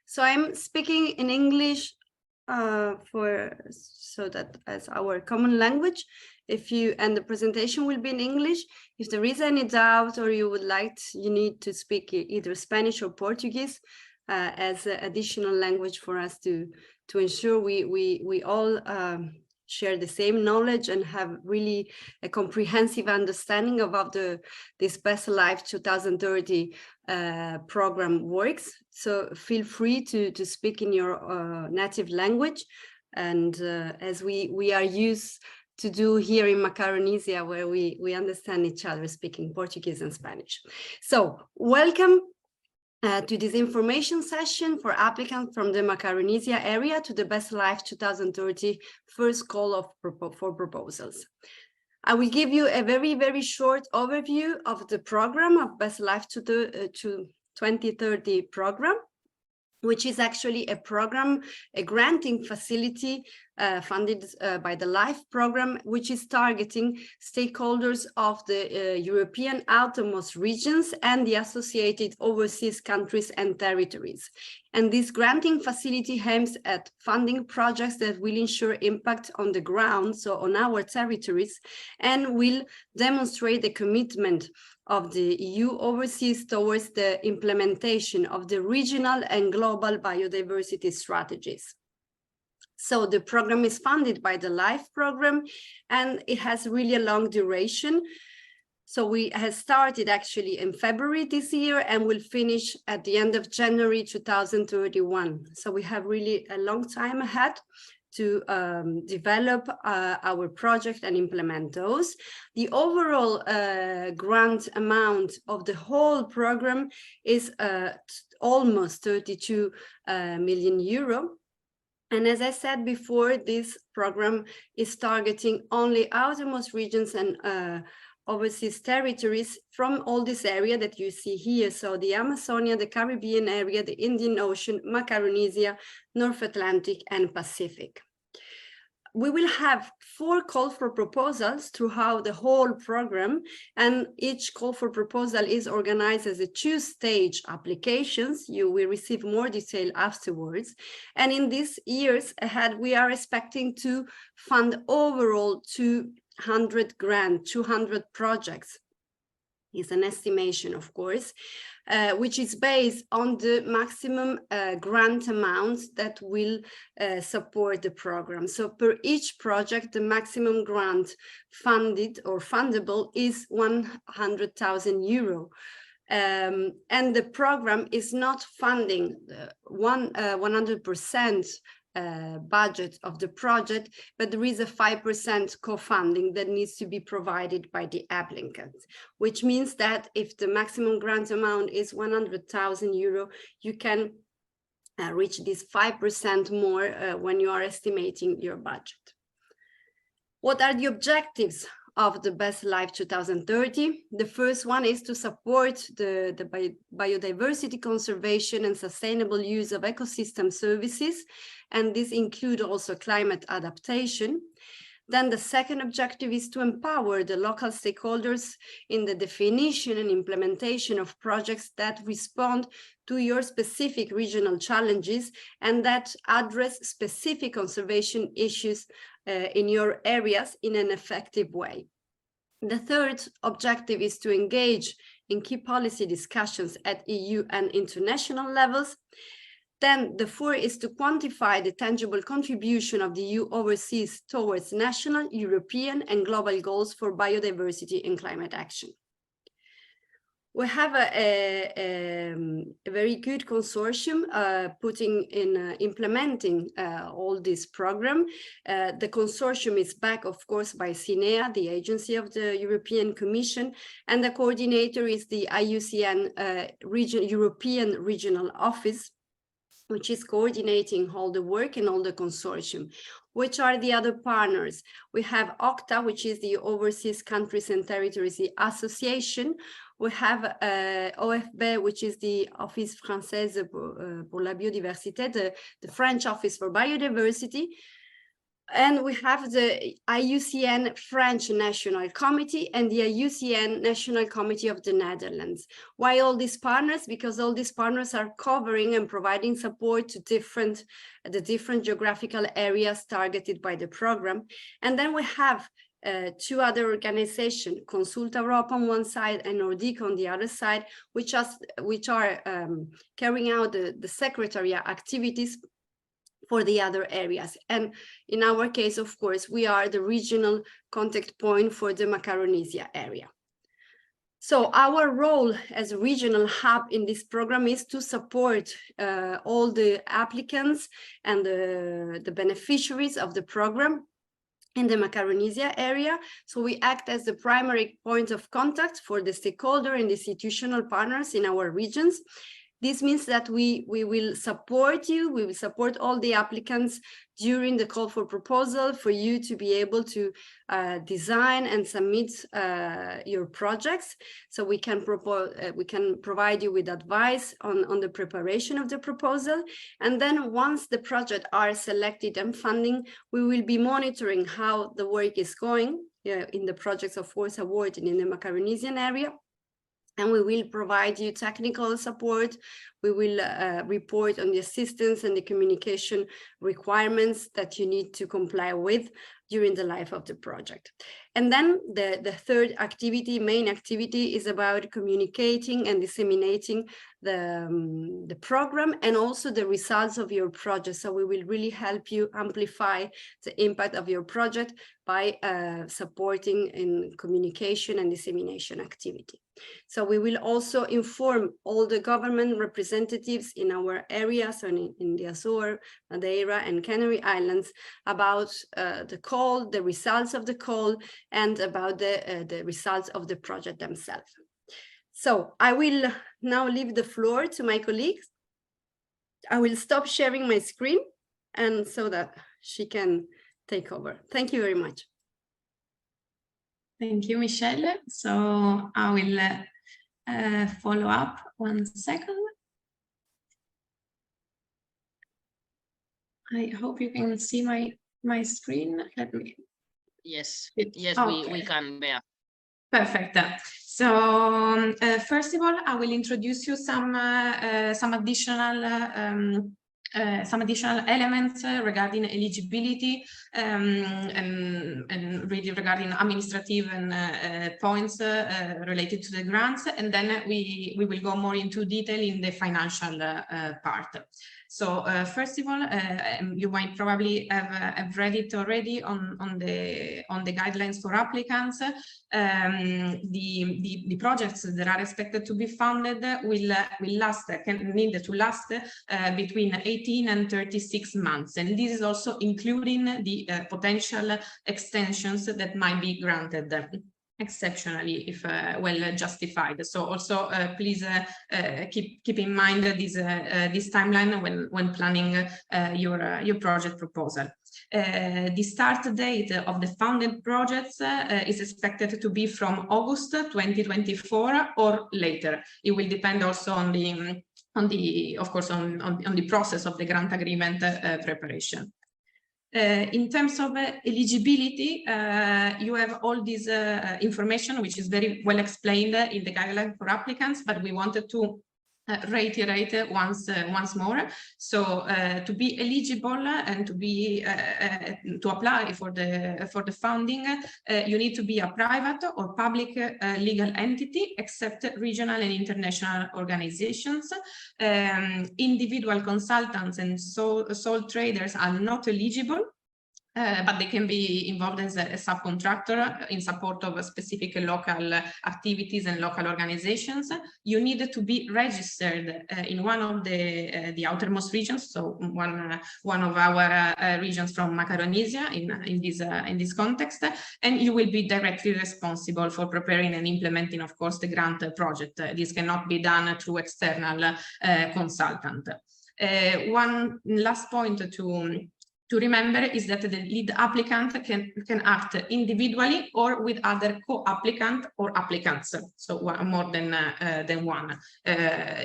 So I'm speaking in English so that as our common language. And the presentation will be in English. If there is any doubt or you need to speak either Spanish or Portuguese as an additional language for us to ensure we all share the same knowledge and have really a comprehensive understanding of this Best Life 2030 program works. So feel free to speak in your native language, and as we are used to do here in Macaronesia, where we understand each other speaking Portuguese and Spanish. So welcome to this information session for applicants from the Macaronesia area to the Best Life 2030 first call for proposals. I will give you a very, very short overview of the program of Best Life to 2030 program, which is actually a program, a granting facility funded by the LIFE program, which is targeting stakeholders of the European outermost regions and the associated overseas countries and territories. And this granting facility aims at funding projects that will ensure impact on the ground, so on our territories, and will demonstrate the commitment of the EU overseas towards the implementation of the regional and global biodiversity strategies. So the program is funded by the LIFE program, and it has really a long duration. So we have started actually in February this year and will finish at the end of January 2031. So we have really a long time ahead to develop our project and implement those. The overall grant amount of the whole program is almost 32 million euro. And as I said before, this program is targeting only outermost regions and overseas territories from all this area that you see here. So the Amazonia, the Caribbean area, the Indian Ocean, Macaronesia, North Atlantic, and Pacific. We will have 4 calls for proposals throughout the whole program, and each call for proposal is organized as a 2-stage applications. You will receive more detail afterwards. And in these years ahead, we are expecting to fund overall 200 grants, 200 projects. Is an estimation, of course, which is based on the maximum grant amount that will support the program. So per each project, the maximum grant funded or fundable is 100,000 euro. And the program is not funding 100% budget of the project, but there is a 5% co-funding that needs to be provided by the applicant, which means that if the maximum grant amount is 100,000 euro, you can reach this 5% more when you are estimating your budget. What are the objectives of the Best Life 2030? The first one is to support the biodiversity conservation and sustainable use of ecosystem services, and this includes also climate adaptation. Then the second objective is to empower the local stakeholders in the definition and implementation of projects that respond to your specific regional challenges and that address specific conservation issues in your areas in an effective way. The third objective is to engage in key policy discussions at EU and international levels. Then the fourth is to quantify the tangible contribution of the EU overseas towards national, European, and global goals for biodiversity and climate action. We have a very good consortium implementing all this program. The consortium is backed, of course, by CINEA, the agency of the European Commission, and the coordinator is the IUCN European Regional Office, which is coordinating all the work and all the consortium. Which are the other partners? We have OCTA, which is the Overseas Countries and Territories Association. We have OFB, which is the Office Française pour la Biodiversité, the French Office for Biodiversity. And we have the IUCN French National Committee and the IUCN National Committee of the Netherlands. Why all these partners? Because all these partners are covering and providing support to the different geographical areas targeted by the program. And then we have two other organizations, Consulta Europa on one side and Nordic on the other side, which are carrying out the secretariat activities for the other areas. And in our case, of course, we are the regional contact point for the Macaronesia area. So our role as a regional hub in this program is to support all the applicants and the beneficiaries of the program in the Macaronesia area. So we act as the primary point of contact for the stakeholder and institutional partners in our regions. This means that we will support you, we will support all the applicants during the call for proposal for you to be able to design and submit your projects. So we can provide you with advice on the preparation of the proposal. And then once the projects are selected and funding, we will be monitoring how the work is going in the projects, of course, awarded in the Macaronesian area. And we will provide you technical support. We will report on the assistance and the communication requirements that you need to comply with during the life of the project. And then the third activity, main activity, is about communicating and disseminating the program and also the results of your project. So we will really help you amplify the impact of your project by supporting in communication and dissemination activity. So we will also inform all the government representatives in our areas and in the Azores, Madeira and Canary Islands about the call, the results of the call, and about the results of the project themselves. So I will now leave the floor to my colleagues. I will stop sharing my screen and so that she can take over. Thank you very much. Thank you, Michelle. So I will follow up 1 second. I hope you can see my screen. Let me. Yes, yes, okay. we can, Bea. Perfect. So first of all, I will introduce you some additional elements regarding eligibility and really regarding administrative and points related to the grants, and then we will go more into detail in the financial part. So first of all, you might probably have read it already on the guidelines for applicants. The projects that are expected to be funded will need to last between 18 and 36 months, and this is also including the potential extensions that might be granted exceptionally if well justified. So also please keep in mind this timeline when planning your project proposal. The start date of the funded projects is expected to be from August 2024 or later. It will depend also on the process of the grant agreement preparation. In terms of eligibility, you have all this information, which is very well explained in the guideline for applicants, but we wanted to reiterate once more. So to be eligible and to apply for the funding, you need to be a private or public legal entity, except regional and international organizations. Individual consultants and sole traders are not eligible. But they can be involved as a subcontractor in support of specific local activities and local organizations. You need to be registered in one of the outermost regions, so one of our regions from Macaronesia in this context, and you will be directly responsible for preparing and implementing, of course, the grant project. This cannot be done through external consultant. One last point to to remember is that the lead applicant can act individually or with other co-applicant or applicants, so more than one.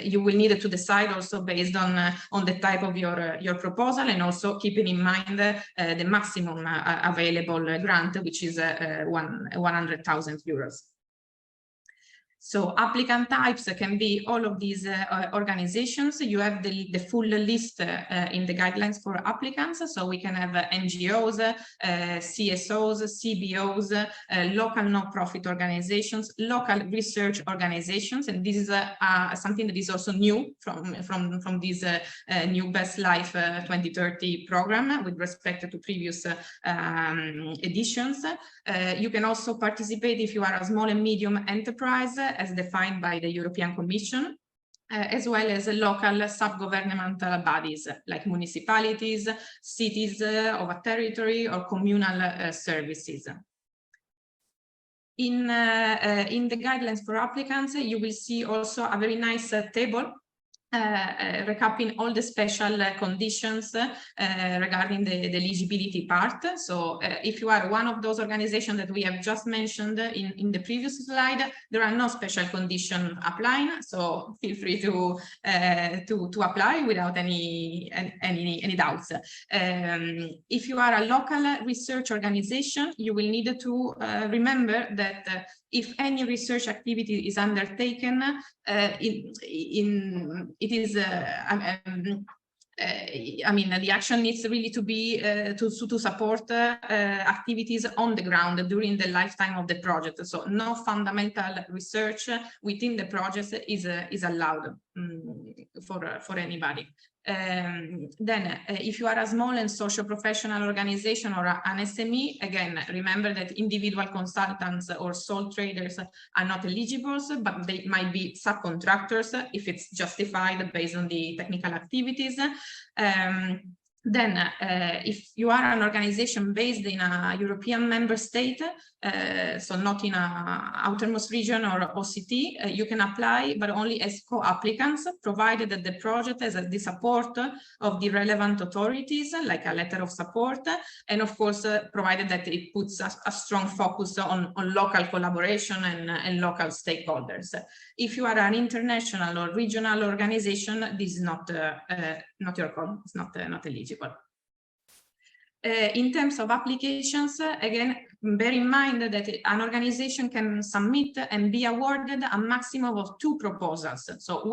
You will need to decide also based on the type of your proposal, and also keeping in mind the maximum available grant, which is 100,000 euros. So applicant types can be all of these organizations. You have the full list in the guidelines for applicants. So we can have NGOs, CSOs, CBOs, local non-profit organizations, local research organizations, and this is something that is also new from this new BestLife 2030 program with respect to previous editions. You can also participate if you are a small and medium enterprise, as defined by the European Commission, as well as local sub-governmental bodies like municipalities, cities of a territory, or communal services. In the guidelines for applicants, you will see also a very nice table recapping all the special conditions regarding the eligibility part. So if you are one of those organizations that we have just mentioned in the previous slide, there are no special conditions applying, so feel free to apply without any doubts. If you are a local research organization, you will need to remember that if any research activity is undertaken, I mean, the action needs really to be to support activities on the ground during the lifetime of the project. So no fundamental research within the project is allowed for anybody. Then if you are a small and socio-professional organization or an SME, again, remember that individual consultants or sole traders are not eligible, but they might be subcontractors if it's justified based on the technical activities. Then, if you are an organization based in a European member state, so not in a outermost region or OCT, you can apply, but only as co-applicants, provided that the project has the support of the relevant authorities, like a letter of support, and of course, provided that it puts a strong focus on local collaboration and local stakeholders. If you are an international or regional organization, this is not your call, it's not eligible. In terms of applications, again, bear in mind that an organization can submit and be awarded a maximum of 2 proposals. So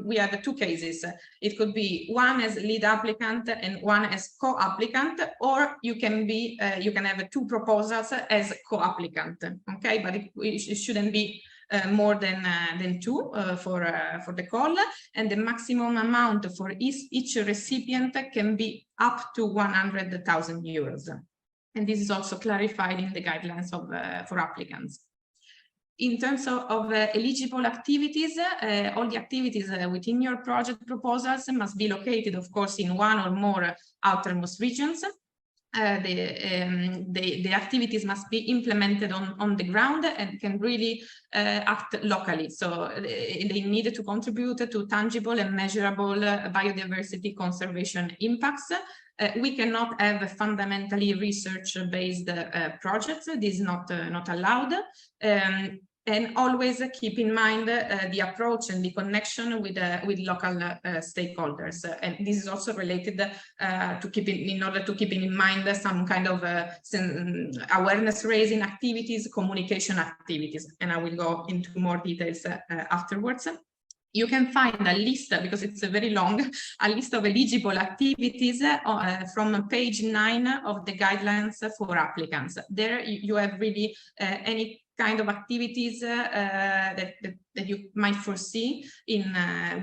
we have 2 cases. It could be one as lead applicant and one as co-applicant, or you can have 2 proposals as co-applicant. Okay, but it shouldn't be more than 2 for the call, and the maximum amount for each recipient can be up to 100,000 euros. And this is also clarified in the guidelines for applicants. In terms of eligible activities, all the activities within your project proposals must be located, of course, in one or more outermost regions. The activities must be implemented on the ground and can really act locally. So they need to contribute to tangible and measurable biodiversity conservation impacts. We cannot have fundamentally research-based projects. This is not allowed. And always keep in mind the approach and the connection with local stakeholders. And this is also related to in order to keep in mind some kind of awareness raising activities, communication activities. And I will go into more details afterwards. You can find a list, because it's very long, a list of eligible activities from page 9 of the guidelines for applicants. There you have really any kind of activities that you might foresee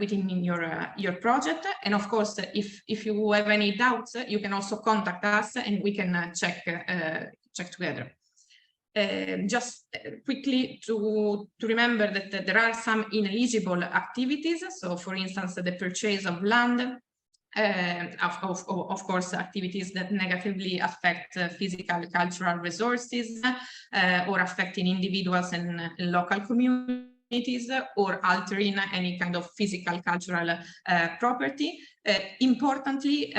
within your project. And of course, if you have any doubts, you can also contact us and we can check together. Just quickly to remember that there are some ineligible activities. So for instance, the purchase of land, of course, activities that negatively affect physical, cultural resources or affecting individuals and local communities, or altering any kind of physical, cultural property. Importantly,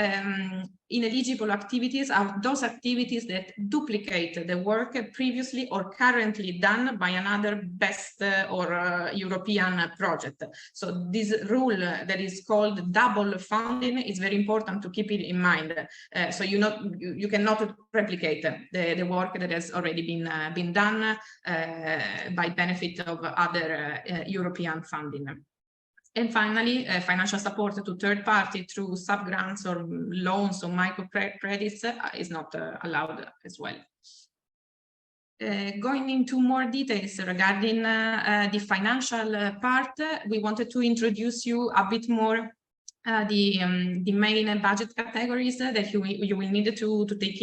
ineligible activities are those activities that duplicate the work previously or currently done by another best or European project. So this rule that is called double funding is very important to keep it in mind. So you cannot replicate the work that has already been done by benefit of other European funding. And finally, financial support to third party through sub-grants or loans or microcredits is not allowed as well. Going into more details regarding the financial part, we wanted to introduce you a bit more the main budget categories that you will need to take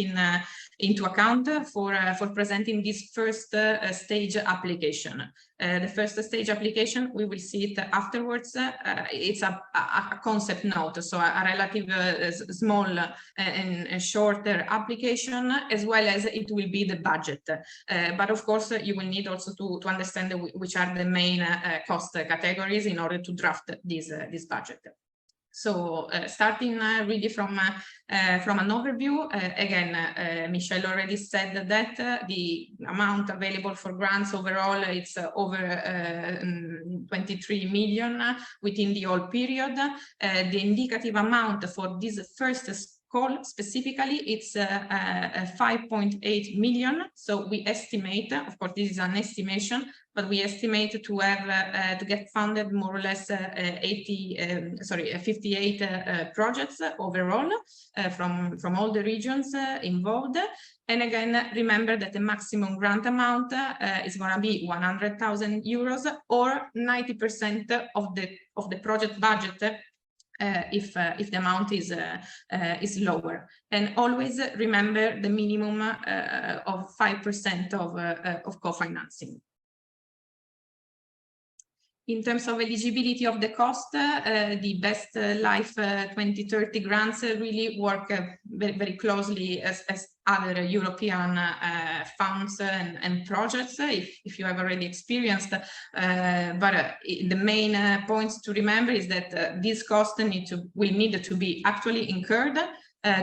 into account for presenting this first stage application. The first stage application, we will see it afterwards. It's a concept note, so a relative small and shorter application, as well as it will be the budget. But of course, you will need also to understand which are the main cost categories in order to draft this budget. So starting really from an overview, again, Michelle already said that the amount available for grants overall, it's over 23 million within the whole period. The indicative amount for this first call specifically, it's 5.8 million. So we estimate, of course, this is an estimation, but we estimate to have to get funded more or less 58 projects overall from all the regions involved. And again, remember that the maximum grant amount is going to be 100,000 euros or 90% of the project budget. If the amount is lower, and always remember the minimum of 5% of co-financing. In terms of eligibility of the cost, the BestLife2030 grants really work very, very closely as other European funds and projects, if you have already experienced. But the main points to remember is that these costs will need to be actually incurred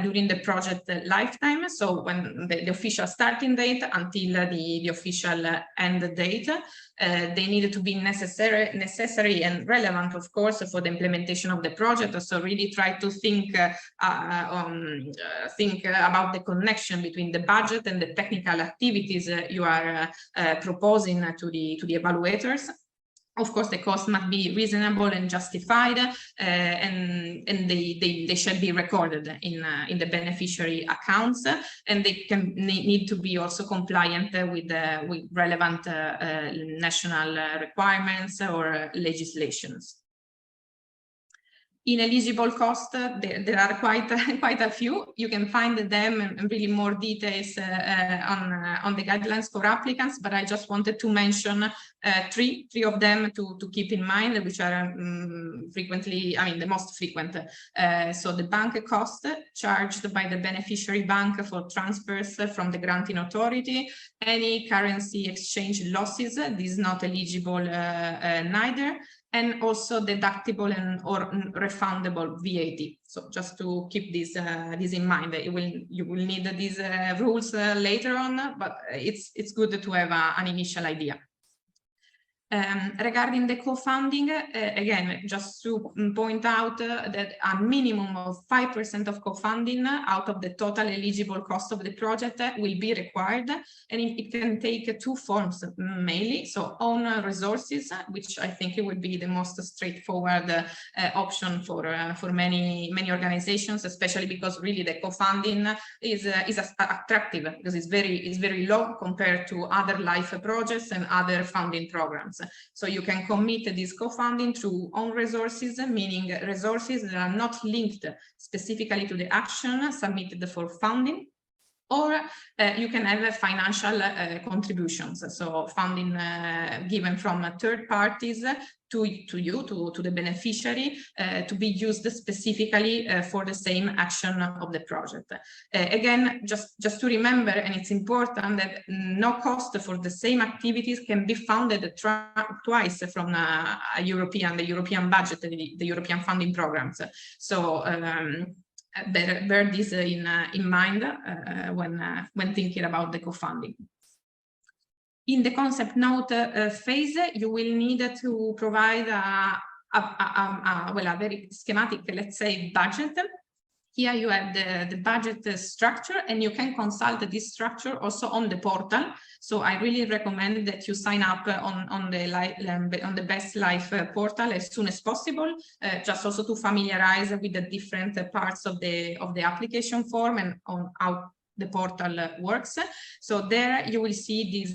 during the project lifetime, so when the official starting date until the official end date. They need to be necessary and relevant, of course, for the implementation of the project. So really try to think about the connection between the budget and the technical activities you are proposing to the evaluators. Of course, the cost must be reasonable and justified, and they should be recorded in the beneficiary accounts, and they need to be also compliant with relevant national requirements or legislations. Ineligible costs, there are quite a few. You can find them and really more details on the guidelines for applicants, but I just wanted to mention three of them to keep in mind, which are frequently, the most frequent. So the bank cost charged by the beneficiary bank for transfers from the granting authority, any currency exchange losses, this is not eligible neither, and also deductible or refundable VAT. So just to keep this in mind, you will need these rules later on, but it's good to have an initial idea. Regarding the co-funding, again, just to point out that a minimum of 5% of co-funding out of the total eligible cost of the project will be required, and it can take two forms mainly. So own resources, which I think it would be the most straightforward option for many organizations, especially because really the co-funding is attractive because it's very low compared to other life projects and other funding programs. So you can commit this co-funding through own resources, meaning resources that are not linked specifically to the action submitted for funding, or you can have financial contributions, so funding given from third parties to the beneficiary, to be used specifically for the same action of the project. Again, just to remember, and it's important that no cost for the same activities can be funded twice from the European budget, the European funding programs. So bear this in mind when thinking about the co-funding. In the concept note phase, you will need to provide a very schematic, let's say, budget. Here you have the budget structure, and you can consult this structure also on the portal. So I really recommend that you sign up on the Best Life portal as soon as possible, just also to familiarize with the different parts of the application form and on how the portal works. So there you will see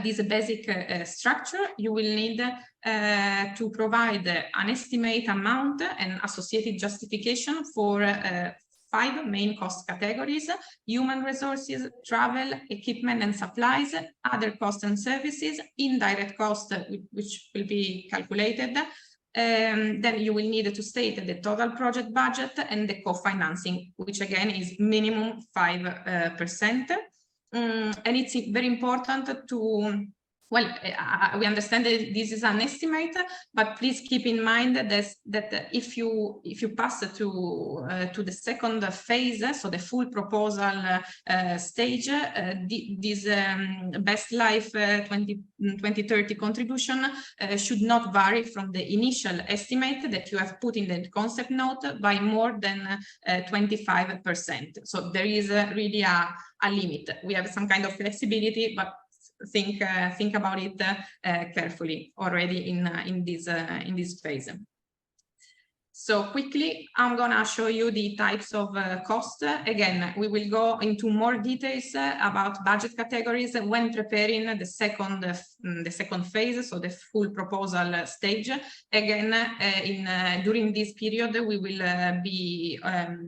this basic structure. You will need to provide an estimate amount and associated justification for 5 main cost categories: human resources, travel, equipment and supplies, other costs and services, indirect costs, which will be calculated. Then you will need to state the total project budget and the co-financing, which again is minimum 5%. And it's very important to, well, we understand that this is an estimate, but please keep in mind that if you pass to the second phase, so the full proposal stage, this Best Life 2030 contribution should not vary from the initial estimate that you have put in the concept note by more than 25%. So there is really a limit. We have some kind of flexibility, but think about it carefully already in this phase. So quickly, I'm gonna show you the types of cost. Again, we will go into more details about budget categories when preparing the second phase, so the full proposal stage. Again, during this period, we will be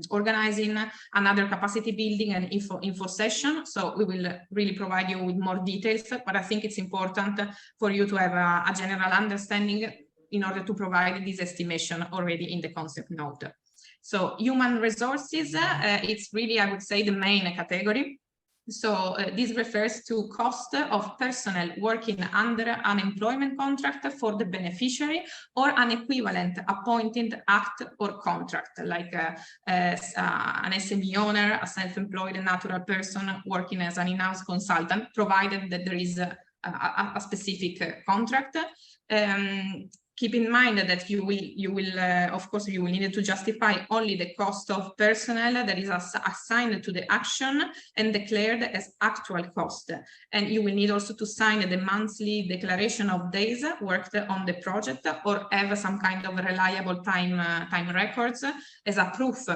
organizing another capacity building and info session. So we will really provide you with more details, but I think it's important for you to have a general understanding in order to provide this estimation already in the concept note. So human resources, it's really, I would say, the main category. So this refers to cost of personnel working under an employment contract for the beneficiary or an equivalent appointed act or contract, like an SME owner, a self-employed natural person working as an in-house consultant, provided that there is a specific contract. Keep in mind that you will of course, you will need to justify only the cost of personnel that is assigned to the action and declared as actual cost. And you will need also to sign the monthly declaration of days worked on the project, or have some kind of reliable time records as a proof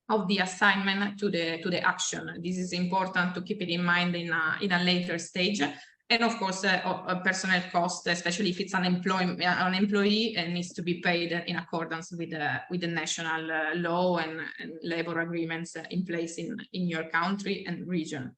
of the assignment to the action. This is important to keep it in mind in a later stage. And of course, a personnel cost, especially if it's an employee, and needs to be paid in accordance with the national law and labor agreements in place in your country and region.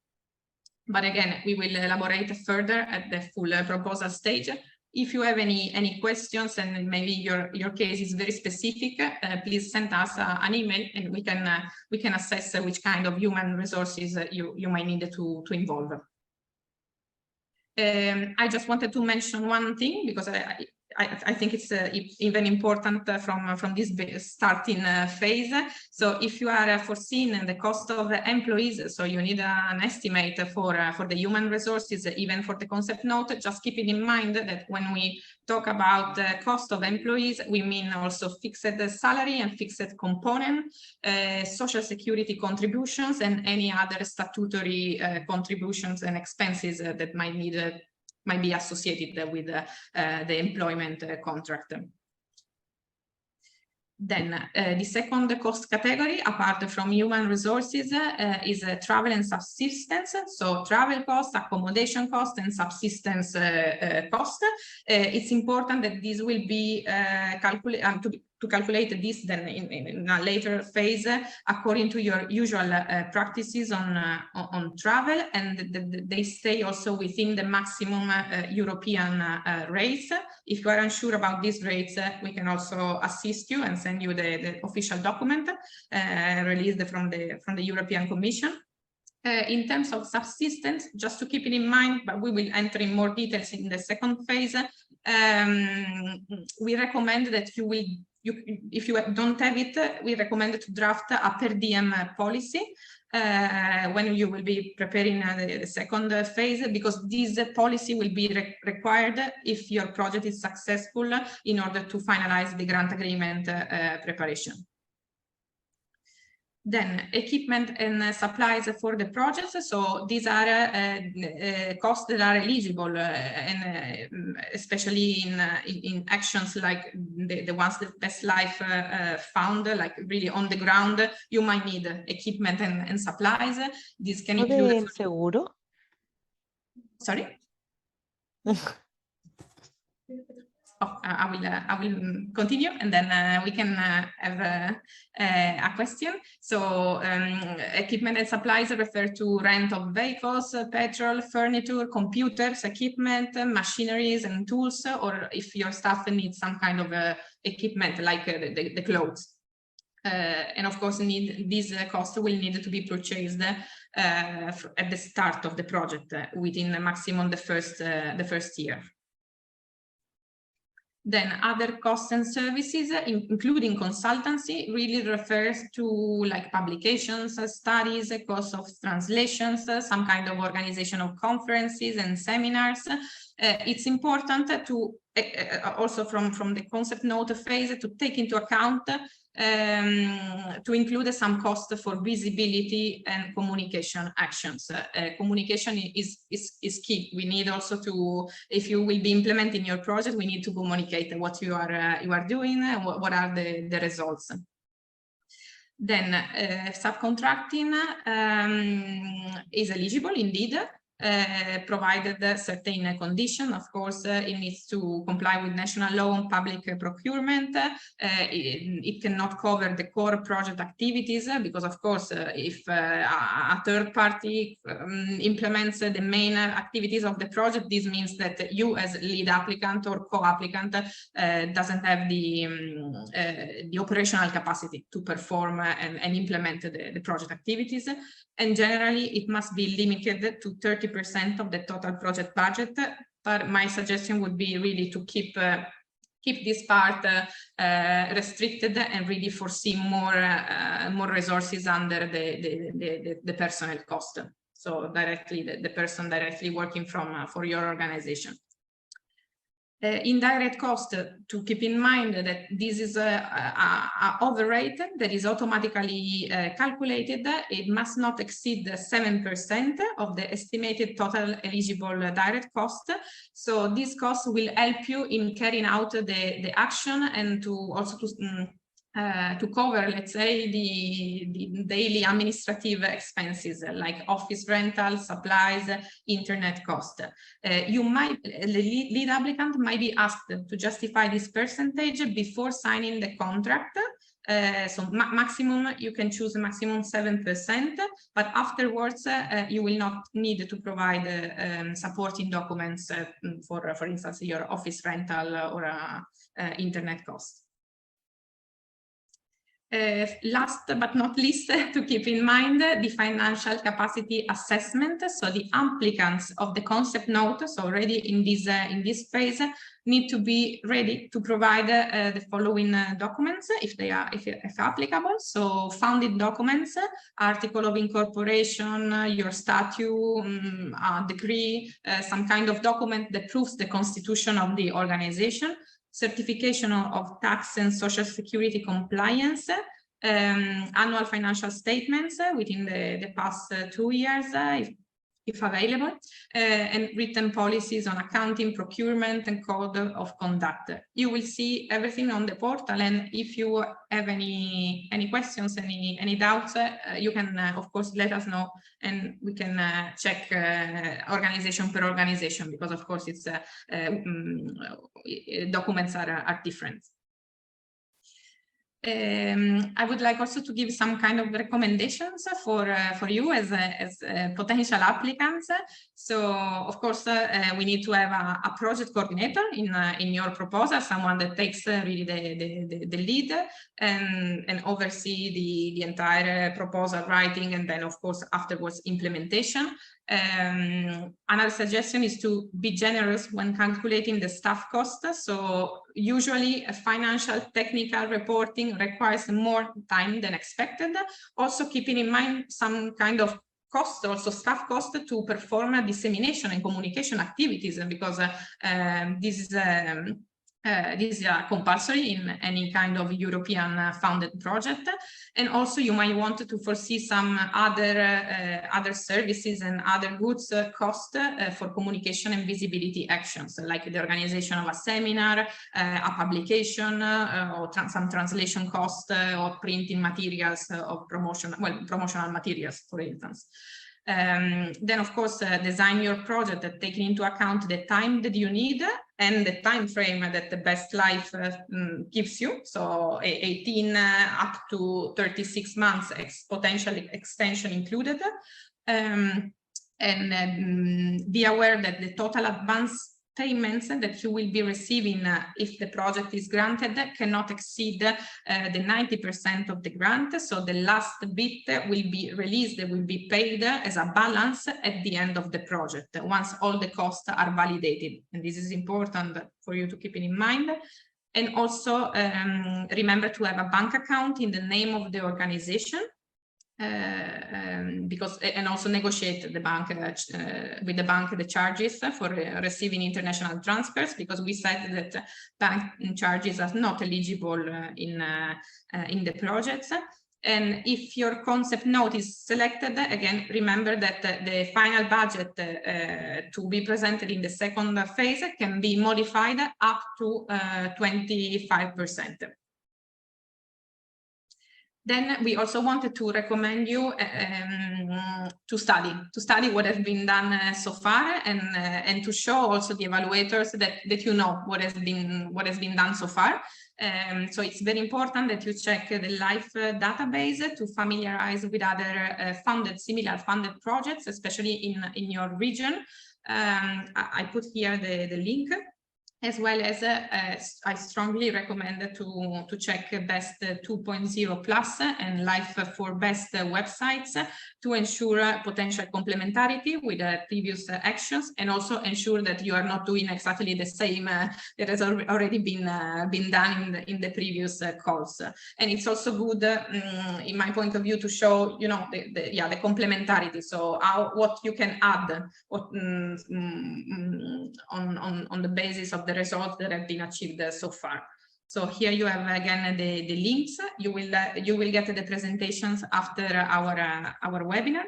But again, we will elaborate further at the full proposal stage. If you have any questions, and maybe your case is very specific, please send us an email, and we can assess which kind of human resources you might need to involve. I just wanted to mention one thing, because I think it's even important from this starting phase. So if you are foreseeing the cost of the employees, so you need an estimate for the human resources, even for the concept note, just keeping in mind that when we talk about the cost of employees, we mean also fixed salary and fixed component, social security contributions, and any other statutory contributions and expenses that might be associated with the employment contract. Then the second cost category, apart from human resources, is travel and subsistence. So travel cost, accommodation cost, and subsistence cost. It's important that this will be calculated to calculate this then in a later phase according to your usual practices on travel, and they stay also within the maximum European rates. If you are unsure about these rates, we can also assist you and send you the official document released from the European Commission. In terms of subsistence, just to keep it in mind, but we will enter in more details in the second phase, we recommend that you will if you don't have it, we recommend to draft a per diem policy when you will be preparing the second phase, because this policy will be required if your project is successful in order to finalize the grant agreement preparation. Then equipment and supplies for the projects. So these are costs that are eligible, and especially in actions like the ones that BestLife found, like really on the ground, you might need equipment and supplies. This can include ¿El seguro? Sorry. Oh, I will continue, and then we can have a question. So equipment and supplies refer to rent of vehicles, petrol, furniture, computers, equipment, machineries and tools, or if your staff needs some kind of equipment like the clothes. And of course, these costs will need to be purchased at the start of the project within maximum the first year. Then other costs and services, including consultancy, really refers to like publications, studies, costs of translations, some kind of organization of conferences and seminars. It's important to also from the concept note phase to take into account to include some cost for visibility and communication actions. Communication is key. We need also to, if you will be implementing your project, we need to communicate what you are doing and what are the results. Then subcontracting is eligible indeed, provided certain condition. Of course, it needs to comply with national law on public procurement. It cannot cover the core project activities because, of course, if a third party implements the main activities of the project, this means that you as lead applicant or co-applicant doesn't have the operational capacity to perform and implement the project activities. And generally, it must be limited to 30% of the total project budget. But my suggestion would be really to keep this part restricted and really foresee more resources under the personnel cost. So directly, the person directly working for your organization. Indirect cost, to keep in mind that this is a overrate that is automatically calculated. It must not exceed 7% of the estimated total eligible direct cost. So this cost will help you in carrying out the action and to also to cover, let's say, the daily administrative expenses like office rental, supplies, internet cost. The lead applicant might be asked to justify this percentage before signing the contract. So maximum, you can choose a maximum 7%, but afterwards you will not need to provide supporting documents for instance, your office rental or internet cost. Last but not least, to keep in mind the financial capacity assessment. So the applicants of the concept note, so already in this phase, need to be ready to provide the following documents if applicable. So founded documents, article of incorporation, your statute, a decree, some kind of document that proves the constitution of the organization, certification of tax and social security compliance, annual financial statements within the past 2 years, if available, and written policies on accounting, procurement, and code of conduct. You will see everything on the portal, and if you have any questions, any doubts, you can of course let us know, and we can check organization per organization, because of course it's documents are different. I would like also to give some kind of recommendations for you as potential applicants. So of course we need to have a project coordinator in your proposal, someone that takes really the lead and oversee the entire proposal writing, and then of course afterwards implementation. Another suggestion is to be generous when calculating the staff cost. So usually a financial technical reporting requires more time than expected. Also keeping in mind some kind of cost, also staff cost, to perform dissemination and communication activities, because this is compulsory in any kind of European funded project. And also you might want to foresee some other services and other goods cost for communication and visibility actions, like the organization of a seminar, a publication, or some translation cost, or printing materials of promotional materials, for instance. Then, of course, design your project taking into account the time that you need and the time frame that the Best Life gives you. So 18 up to 36 months, potential extension included. Be aware that the total advance payments that you will be receiving if the project is granted cannot exceed the 90% of the grant. So the last bit will be released, will be paid as a balance at the end of the project, once all the costs are validated. And this is important for you to keep it in mind. And also remember to have a bank account in the name of the organization. Because, and also negotiate the bank with the bank the charges for receiving international transfers, because we said that bank charges are not eligible in the projects. And if your concept note is selected, again, remember that the final budget to be presented in the second phase can be modified up to 25%. Then we also wanted to recommend you to study what has been done so far, and to show also the evaluators that you know what has been done so far. So it's very important that you check the LIFE database to familiarize with other similar funded projects, especially in your region. I put here the link. As well as I strongly recommend to check Best 2.0 Plus and Life for Best websites to ensure potential complementarity with previous actions, and also ensure that you are not doing exactly the same that has already been done in the previous calls. And it's also good, in my point of view, to show the complementarity. So what you can add on the basis of the results that have been achieved so far. So here you have again the links. You will get the presentations after our webinar.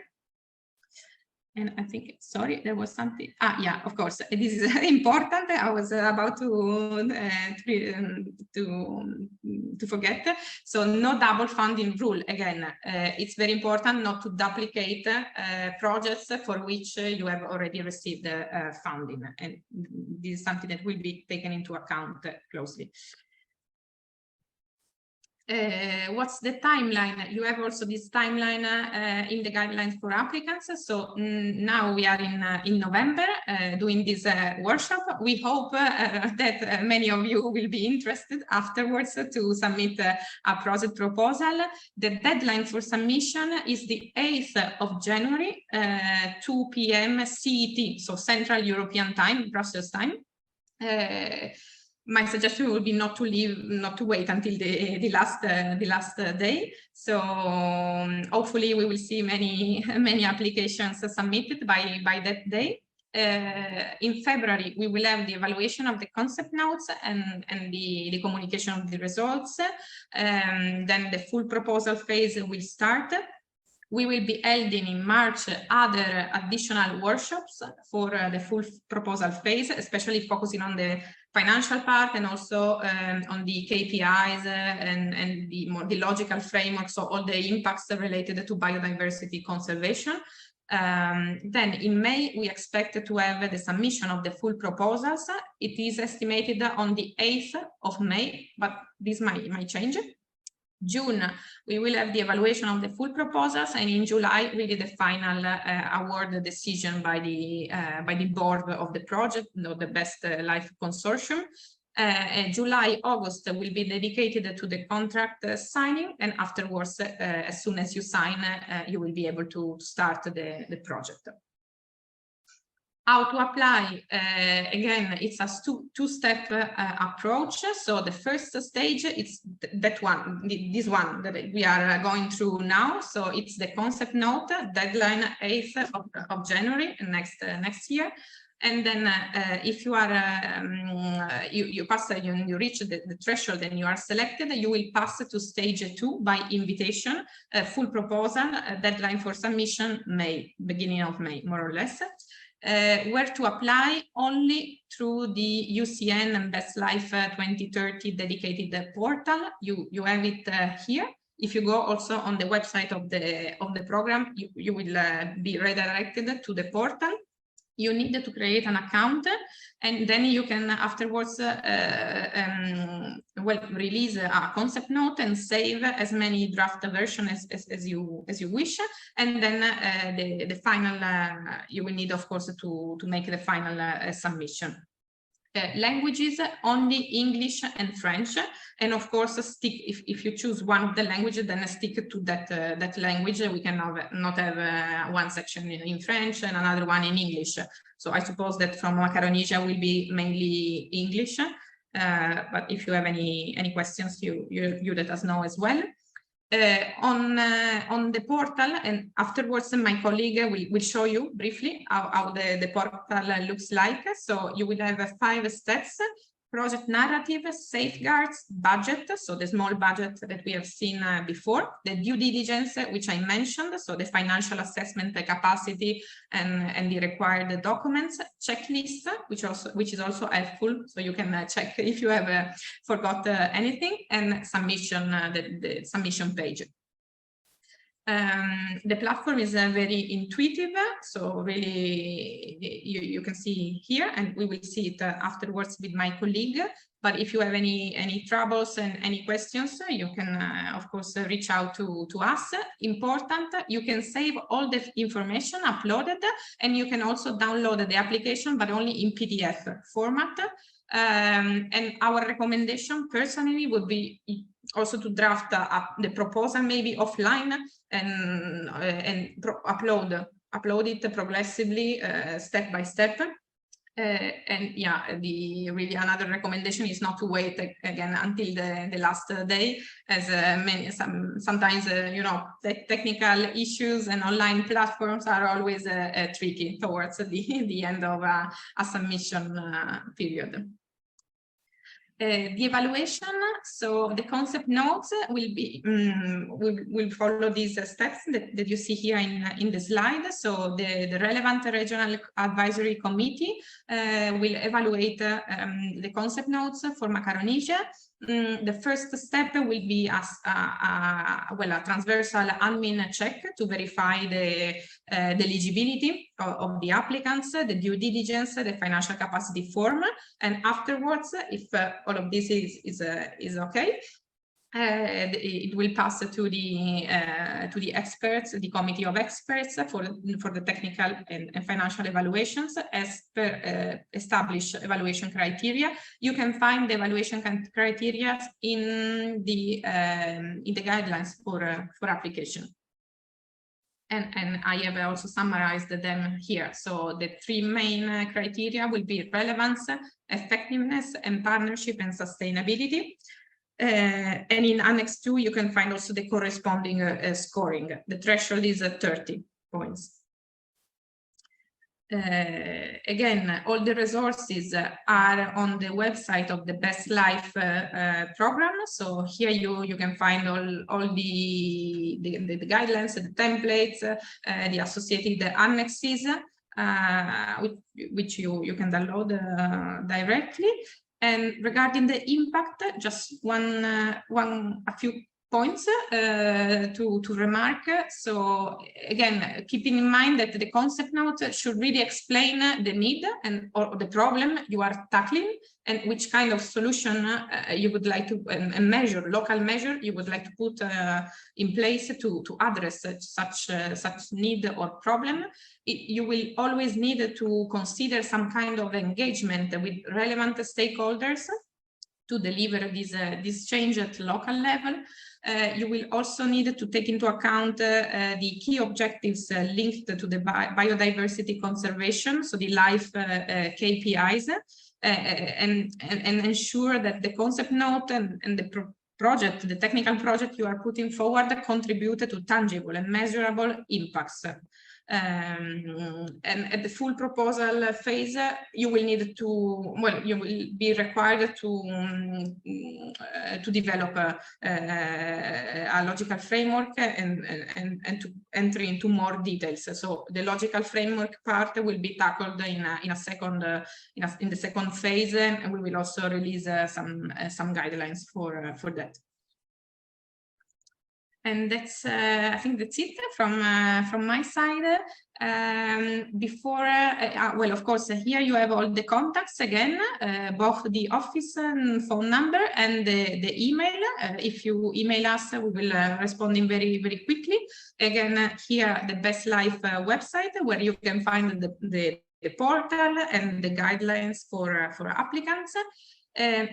And I think, sorry, there was something. Yeah, of course, this is important. I was about to forget. So no double funding rule. Again, it's very important not to duplicate projects for which you have already received funding. And this is something that will be taken into account closely. What's the timeline? You have also this timeline in the guidelines for applicants. So now we are in November doing this workshop. We hope that many of you will be interested afterwards to submit a project proposal. The deadline for submission is the 8th of January, 2 p.m. CET, so Central European Time, Brussels time. My suggestion would be not to wait until the last day. So hopefully we will see many applications submitted by that day. In February, we will have the evaluation of the concept notes and the communication of the results. Then the full proposal phase will start. We will be holding in March other additional workshops for the full proposal phase, especially focusing on the financial part and also on the KPIs and the logical framework, so all the impacts related to biodiversity conservation. Then in May, we expect to have the submission of the full proposals. It is estimated on the 8th of May, but this might change. June, we will have the evaluation of the full proposals, and in July, really the final award decision by the board of the project, the Best Life Consortium. July, August will be dedicated to the contract signing, and afterwards, as soon as you sign, you will be able to start the project. How to apply? Again, it's a two-step approach. So the first stage, it's this one that we are going through now. So it's the concept note, deadline 8th of January next year. And then if you are you reach the threshold and you are selected, you will pass to stage 2 by invitation, full proposal, deadline for submission beginning of May, more or less. Where to apply? Only through the UCN and BestLife2030 dedicated portal. You have it here. If you go also on the website of the program, you will be redirected to the portal. You need to create an account, and then you can afterwards release a concept note and save as many draft versions as you wish. And then the final, you will need, of course, to make the final submission. Languages only English and French, and of course stick if you choose one of the languages, then stick to that language. We can not have one section in French and another one in English. So I suppose that from Macaronesia will be mainly English, but if you have any questions, you let us know as well. On the portal, and afterwards my colleague will show you briefly how the portal looks like. So you will have 5 steps: project narrative, safeguards, budget, so the small budget that we have seen before, the due diligence, which I mentioned, so the financial assessment, the capacity and the required documents, checklist, which is also helpful, so you can check if you have forgot anything, and submission, the submission page. The platform is very intuitive, so really you can see here, and we will see it afterwards with my colleague. But if you have any troubles and any questions, you can of course reach out to us. Important, you can save all the information uploaded, and you can also download the application, but only in PDF format. And our recommendation personally would be also to draft the proposal maybe offline and upload it progressively, step by step. And yeah, really another recommendation is not to wait again until the last day, as sometimes you know, technical issues and online platforms are always tricky towards the end of a submission period. The evaluation, so the concept notes will be will follow these steps that you see here in the slide. So the relevant regional advisory committee will evaluate the concept notes for Macaronesia. The first step will be a transversal admin check to verify the eligibility of the applicants, the due diligence, the financial capacity form, and afterwards, if all of this is okay, it will pass to the experts, the committee of experts for the technical and financial evaluations as per established evaluation criteria. You can find the evaluation criteria in the guidelines for application. And I have also summarized them here. So the 3 main criteria will be relevance, effectiveness, and partnership and sustainability. And in Annex 2, you can find also the corresponding scoring. The threshold is 30 points. Again, all the resources are on the website of the Best Life program. So here you can find all the guidelines, the templates, the associated annexes, which you can download directly. And regarding the impact, just a few points to remark. So again, keeping in mind that the concept note should really explain the need or the problem you are tackling, and which kind of solution you would like to, and local measure you would like to put in place to address such need or problem. You will always need to consider some kind of engagement with relevant stakeholders to deliver this change at local level. You will also need to take into account the key objectives linked to the biodiversity conservation, so the life KPIs, and ensure that the concept note and the project, the technical project you are putting forward, contribute to tangible and measurable impacts. And at the full proposal phase, you will need to, well, you will be required to develop a logical framework and to enter into more details. So the logical framework part will be tackled in the second phase, and we will also release some guidelines for that. And that's, I think that's it from my side. Well, of course, here you have all the contacts again, both the office and phone number and the email. If you email us, we will respond in very, very quickly. Again, here the Best Life website, where you can find the portal and the guidelines for applicants.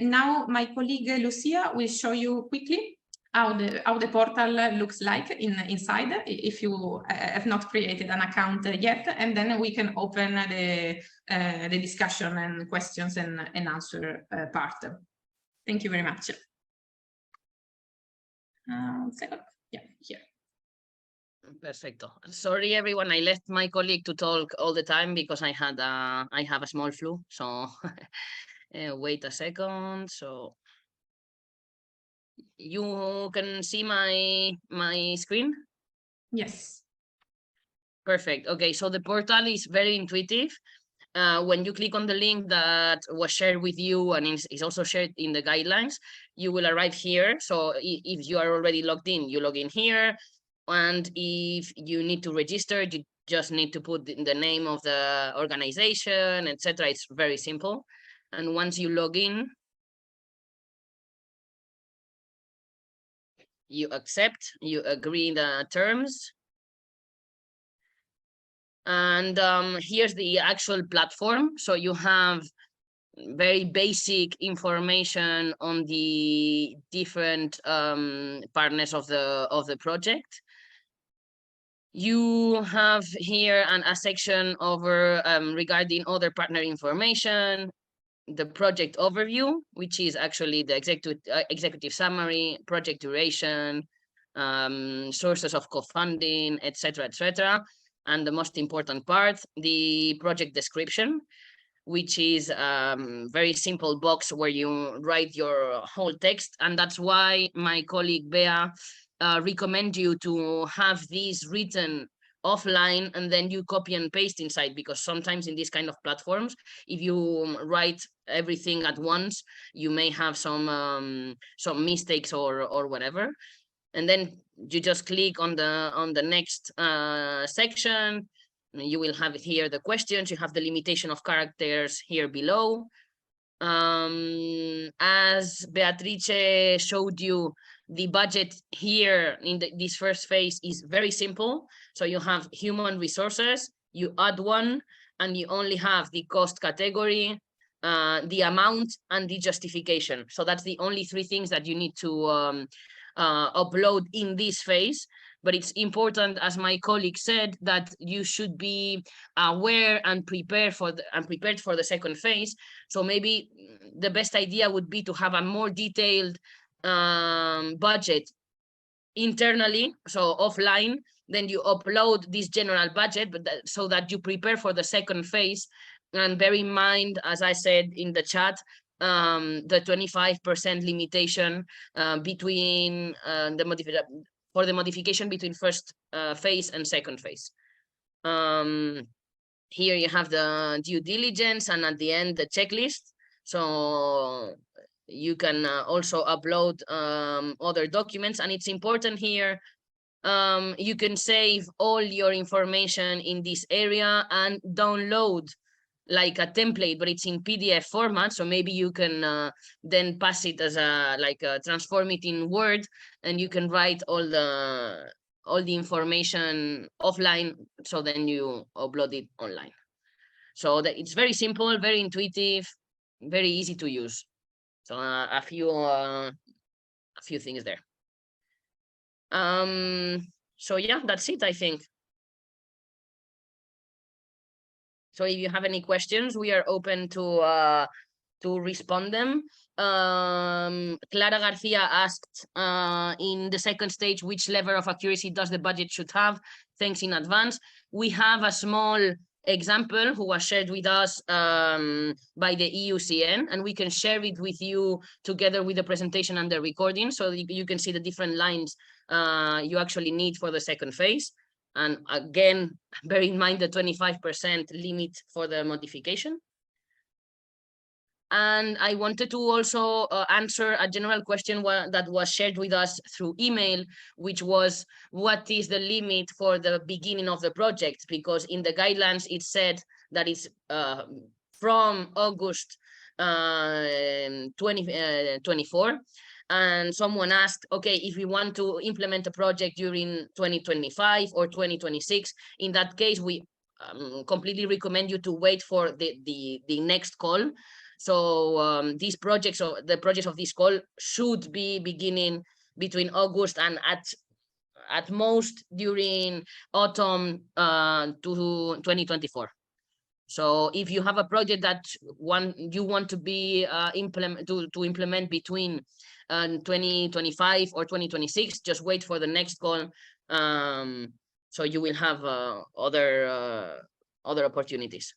Now my colleague Lucia will show you quickly how the portal looks like inside, if you have not created an account yet, and then we can open the discussion and questions and answer part. Thank you very much. Second, yeah, here. Perfecto. Sorry, everyone. I left my colleague to talk all the time because I have a small flu. So wait a second. So you can see my screen? Yes. Perfect. Okay, so the portal is very intuitive. When you click on the link that was shared with you and is also shared in the guidelines, you will arrive here. So if you are already logged in, you log in here. And if you need to register, you just need to put the name of the organization, etc. It's very simple. And once you log in, you accept, you agree the terms. And here's the actual platform. So you have very basic information on the different partners of the project. You have here a section over regarding other partner information, the project overview, which is actually the executive summary, project duration, sources of co-funding, etc., etc. And the most important part, the project description, which is very simple box where you write your whole text. And that's why my colleague Bea recommend you to have this written offline and then you copy and paste inside, because sometimes in these kind of platforms, if you write everything at once, you may have some mistakes or whatever. And then you just click on the next section. You will have here the questions. You have the limitation of characters here below. As Beatrice showed you, the budget here in this first phase is very simple. So you have human resources, you add one, and you only have the cost category, the amount, and the justification. So that's the only three things that you need to upload in this phase. But it's important, as my colleague said, that you should be aware and prepared for the second phase. So maybe the best idea would be to have a more detailed budget internally, so offline. Then you upload this general budget, but so that you prepare for the second phase. And bear in mind, as I said in the chat, the 25% limitation between for the modification between first phase and second phase. Here you have the due diligence, and at the end the checklist. So you can also upload other documents, and it's important here. You can save all your information in this area and download like a template, but it's in PDF format. So maybe you can then pass it as transform it in Word, and you can write all the information offline. So then you upload it online. So that it's very simple, very intuitive, very easy to use. So a few things there. So yeah, that's it, I think. So if you have any questions, we are open to respond them. Clara Garcia asked in the second stage, which level of accuracy does the budget should have? Thanks in advance. We have a small example who was shared with us by the EUCN, and we can share it with you together with the presentation and the recording, so you can see the different lines you actually need for the second phase. And again, bear in mind the 25% limit for the modification. And I wanted to also answer a general question that was shared with us through email, which was, what is the limit for the beginning of the project? Because in the guidelines, it said that it's from August 2024. And someone asked, okay, if we want to implement a project during 2025 or 2026, in that case, we completely recommend you to wait for the next call. So these projects, or the projects of this call, should be beginning between August and at most during autumn to 2024. So if you have a project that you want to be implement between 2025 or 2026, just wait for the next call. So you will have other opportunities.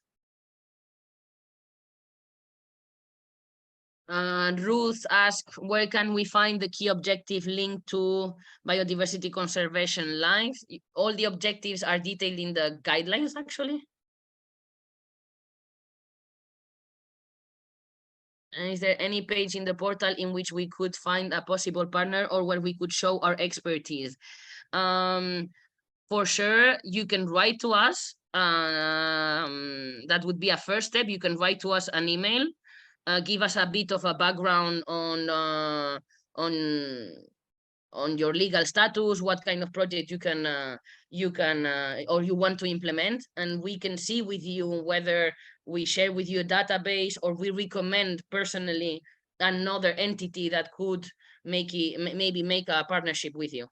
Ruth asked, where can we find the key objective linked to biodiversity conservation lives? All the objectives are detailed in the guidelines, actually. And is there any page in the portal in which we could find a possible partner or where we could show our expertise? For sure, you can write to us. That would be a first step. You can write to us an email. Give us a bit of a background on your legal status, what kind of project you can or you want to implement, and we can see with you whether we share with you a database or we recommend personally another entity that could maybe make a partnership with you.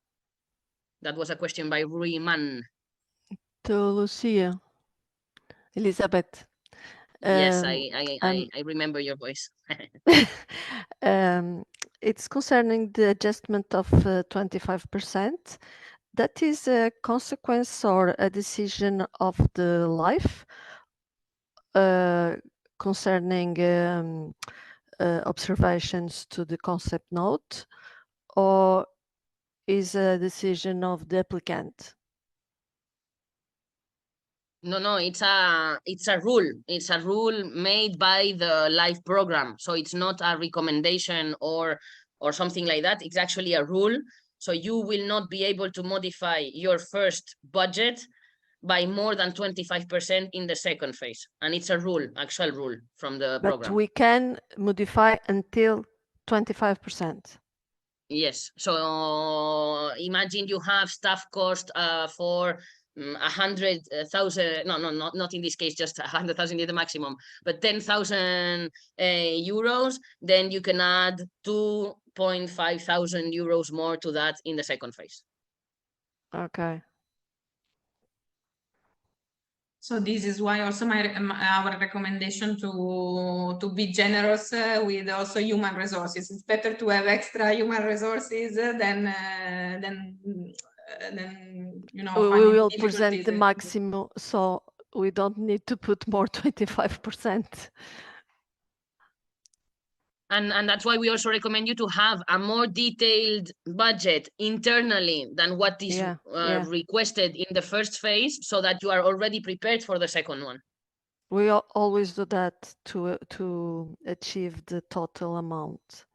That was a question by Rui-Man. To Lucia, Elizabeth. Yes, I remember your voice. It's concerning the adjustment of 25%. That is a consequence or a decision of the life concerning observations to the concept note, or is a decision of the applicant? No, it's a rule. It's a rule made by the live program. So it's not a recommendation or something like that. It's actually a rule. So you will not be able to modify your first budget by more than 25% in the second phase. And it's a rule, actual rule from the program. But we can modify until 25%. Yes. So imagine you have staff cost for 100,000. No, not in this case, just 100,000 is the maximum, but 10,000 euros. Then you can add 2,500 euros more to that in the second phase. Okay. So this is why also our recommendation to be generous with also human resources. It's better to have extra human resources than you know. We will present the maximum, so we don't need to put more 25%. And that's why we also recommend you to have a more detailed budget internally than what is requested in the first phase, so that you are already prepared for the second one. We always do that to achieve the total amount.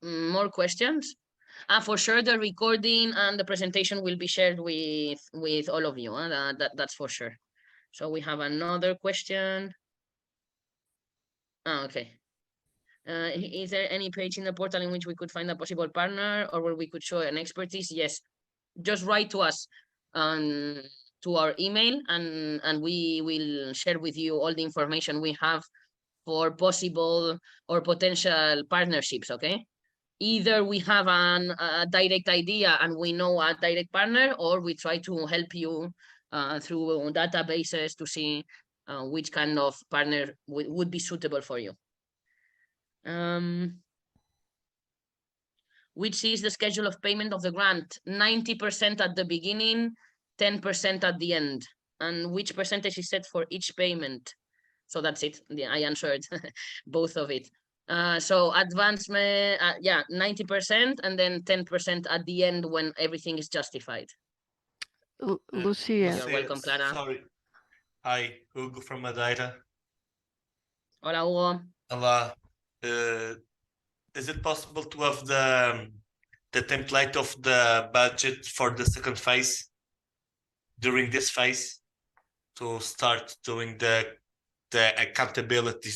More questions? For sure, the recording and the presentation will be shared with all of you. That's for sure. So we have another question. Okay. Is there any page in the portal in which we could find a possible partner or where we could show an expertise? Yes. Just write to us. to our email, and we will share with you all the information we have for possible or potential partnerships, okay? Either we have a direct idea and we know a direct partner, or we try to help you through databases to see which kind of partner would be suitable for you. Which is the schedule of payment of the grant? 90% at the beginning, 10% at the end. And which percentage is set for each payment? So that's it. Yeah, I answered both of it. So advancement, yeah, 90%, and then 10% at the end when everything is justified. Lucia. You're welcome, Clara. Sorry. Hi, Hugo from Madeira. Hola, Hugo. Olá. Is it possible to have the template of the budget for the second phase during this phase to start doing the accountability?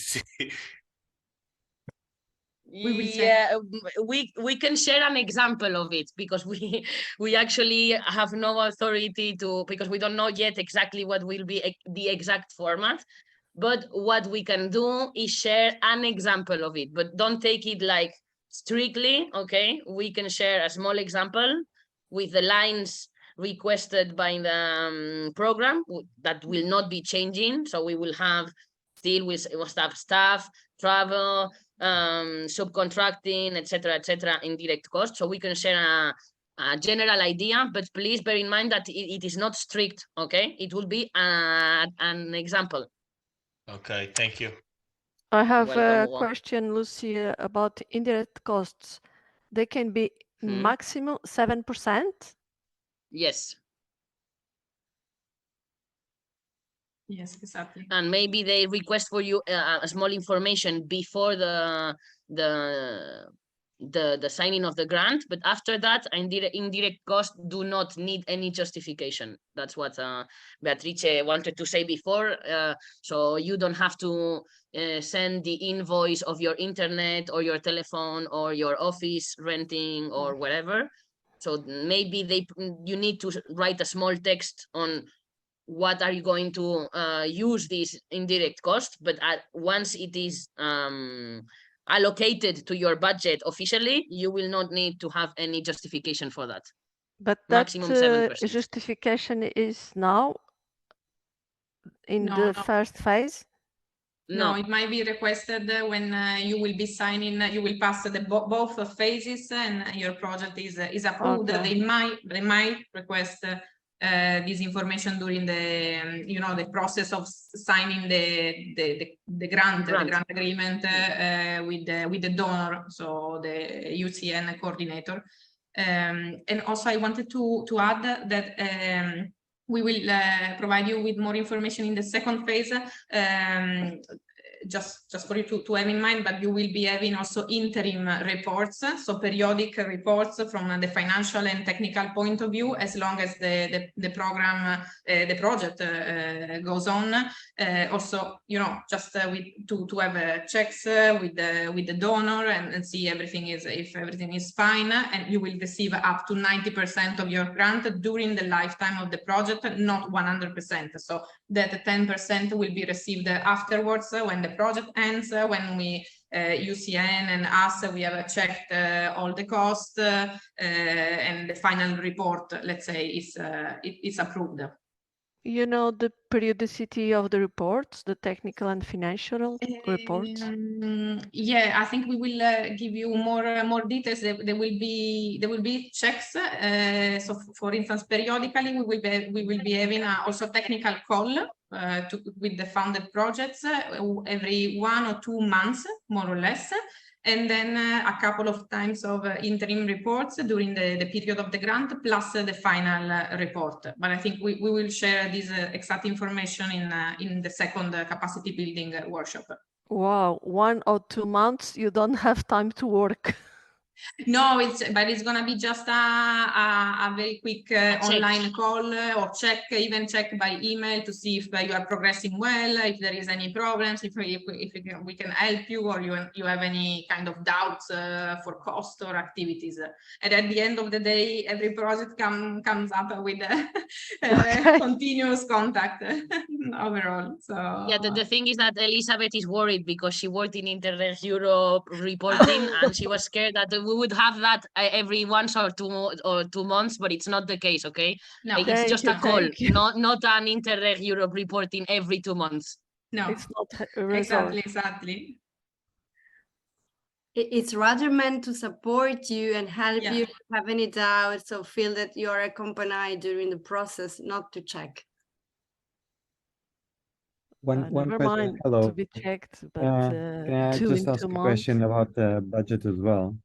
Yeah, we can share an example of it, because we actually have no authority to, because we don't know yet exactly what will be the exact format. But what we can do is share an example of it, but don't take it like strictly, okay? We can share a small example with the lines requested by the program that will not be changing. So we will have still with staff, travel, subcontracting, etc., indirect costs. So we can share a general idea, but please bear in mind that it is not strict, okay? It will be an example. Okay, thank you. I have Welcome, a Hugo. question, Lucia, about indirect costs. They can be maximum 7%? Yes. Yes, exactly. And maybe they request for you a small information before the signing of the grant, but after that, indirect costs do not need any justification. That's what Beatrice wanted to say before. So you don't have to send the invoice of your internet or your telephone or your office renting or whatever. So maybe you need to write a small text on what are you going to use this indirect cost, but once it is allocated to your budget officially, you will not need to have any justification for that. But Maximum that 7%. justification is now in the first phase? No, it might be requested when you will be signing, you will pass both phases and your project is approved. Okay. They might request this information during the the process of signing the grant agreement with the donor, so the UCN coordinator. And also I wanted to add that we will provide you with more information in the second phase, just for you to have in mind, but you will be having also interim reports, so periodic reports from the financial and technical point of view, as long as the program, the project goes on. Also, just to have checks with the donor and see if everything is fine, and you will receive up to 90% of your grant during the lifetime of the project, not 100%. So that 10% will be received afterwards when the project ends, when we UCN and us, we have checked all the costs, and the final report, let's say, is approved. You know the periodicity of the reports, the technical and financial reports? Yeah, I think we will give you more details. There will be checks. So, for instance, periodically we will be having also technical call with the funded projects every 1 or 2 months, more or less. And then a couple of times of interim reports during the period of the grant, plus the final report. But I think we will share this exact information in the second capacity building workshop. Wow, 1 or 2 months, you don't have time to work. No, it's gonna be just a very quick online call or even check by email to see if you are progressing well, if there is any problems, if we can help you, or you have any kind of doubts for cost or activities. And at the end of the day, every project comes up with continuous contact overall. So yeah, the thing is that Elizabeth is worried because she worked in Interreg Europe reporting and she was scared that we would have that every once or 2 months, but it's not the case. Okay, no, it's Thank just you, a call, thank you. not an Interreg Europe reporting every 2 months. no, It's not a resort. exactly. It's rather meant to support you and help Yeah. you if you have any doubts or feel that you are accompanied during the process, not to check. One Never question. mind Hello. to be checked, but Can I 2 just in ask 2 a months. question about the budget as well?